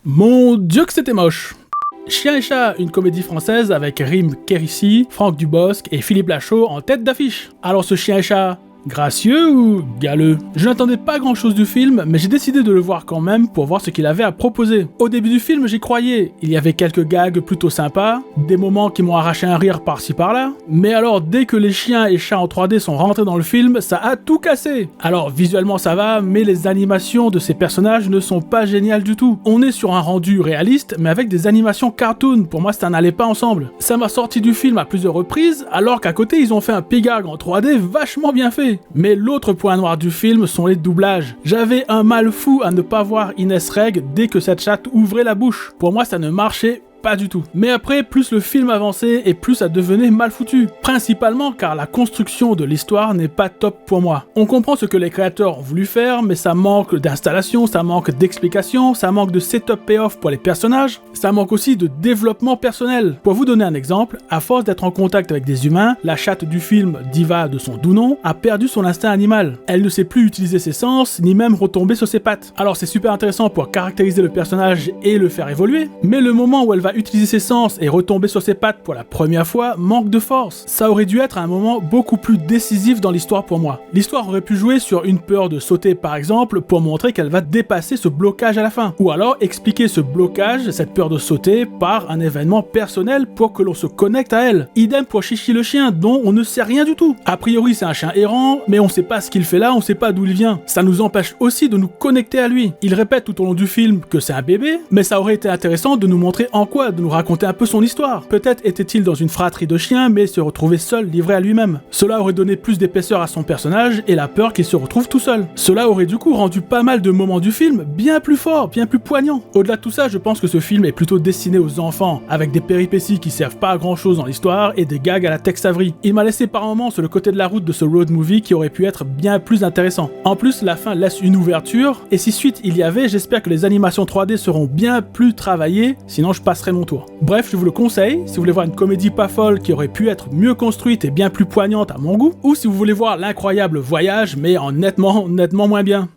Mon Dieu que c'était moche. Chien et chat, une comédie française avec Rim Kérissi, Franck Dubosc et Philippe Lachaud en tête d'affiche. Alors ce chien et chat, gracieux ou galeux? Je n'attendais pas grand chose du film, mais j'ai décidé de le voir quand même pour voir ce qu'il avait à proposer. Au début du film, j'y croyais. Il y avait quelques gags plutôt sympas, des moments qui m'ont arraché un rire par-ci par-là, mais alors dès que les chiens et chats en 3D sont rentrés dans le film, ça a tout cassé. Alors visuellement ça va, mais les animations de ces personnages ne sont pas géniales du tout. On est sur un rendu réaliste, mais avec des animations cartoon. Pour moi ça n'allait pas ensemble. Ça m'a sorti du film à plusieurs reprises, alors qu'à côté ils ont fait un Pégag en 3D vachement bien fait. Mais l'autre point noir du film sont les doublages. J'avais un mal fou à ne pas voir Inès Reg dès que cette chatte ouvrait la bouche. Pour moi ça ne marchait pas du tout. Mais après, plus le film avançait et plus ça devenait mal foutu. Principalement car la construction de l'histoire n'est pas top pour moi. On comprend ce que les créateurs ont voulu faire, mais ça manque d'installation, ça manque d'explication, ça manque de setup payoff pour les personnages, ça manque aussi de développement personnel. Pour vous donner un exemple, à force d'être en contact avec des humains, la chatte du film, Diva de son doux nom, a perdu son instinct animal. Elle ne sait plus utiliser ses sens, ni même retomber sur ses pattes. Alors c'est super intéressant pour caractériser le personnage et le faire évoluer, mais le moment où elle va utiliser ses sens et retomber sur ses pattes pour la première fois manque de force. Ça aurait dû être un moment beaucoup plus décisif dans l'histoire pour moi. L'histoire aurait pu jouer sur une peur de sauter par exemple pour montrer qu'elle va dépasser ce blocage à la fin. Ou alors expliquer ce blocage, cette peur de sauter, par un événement personnel pour que l'on se connecte à elle. Idem pour Chichi le chien dont on ne sait rien du tout. A priori c'est un chien errant, mais on sait pas ce qu'il fait là, on sait pas d'où il vient. Ça nous empêche aussi de nous connecter à lui. Il répète tout au long du film que c'est un bébé, mais ça aurait été intéressant de nous montrer en quoi, de nous raconter un peu son histoire. Peut-être était-il dans une fratrie de chiens, mais se retrouvait seul, livré à lui-même. Cela aurait donné plus d'épaisseur à son personnage et la peur qu'il se retrouve tout seul. Cela aurait du coup rendu pas mal de moments du film bien plus forts, bien plus poignants. Au-delà de tout ça, je pense que ce film est plutôt destiné aux enfants, avec des péripéties qui servent pas à grand chose dans l'histoire et des gags à la Tex Avery. Il m'a laissé par moments sur le côté de la route de ce road movie qui aurait pu être bien plus intéressant. En plus, la fin laisse une ouverture, et si suite il y avait, j'espère que les animations 3D seront bien plus travaillées, sinon je passerai mon tour. Bref, je vous le conseille, si vous voulez voir une comédie pas folle qui aurait pu être mieux construite et bien plus poignante à mon goût, ou si vous voulez voir l'incroyable voyage, mais en nettement moins bien.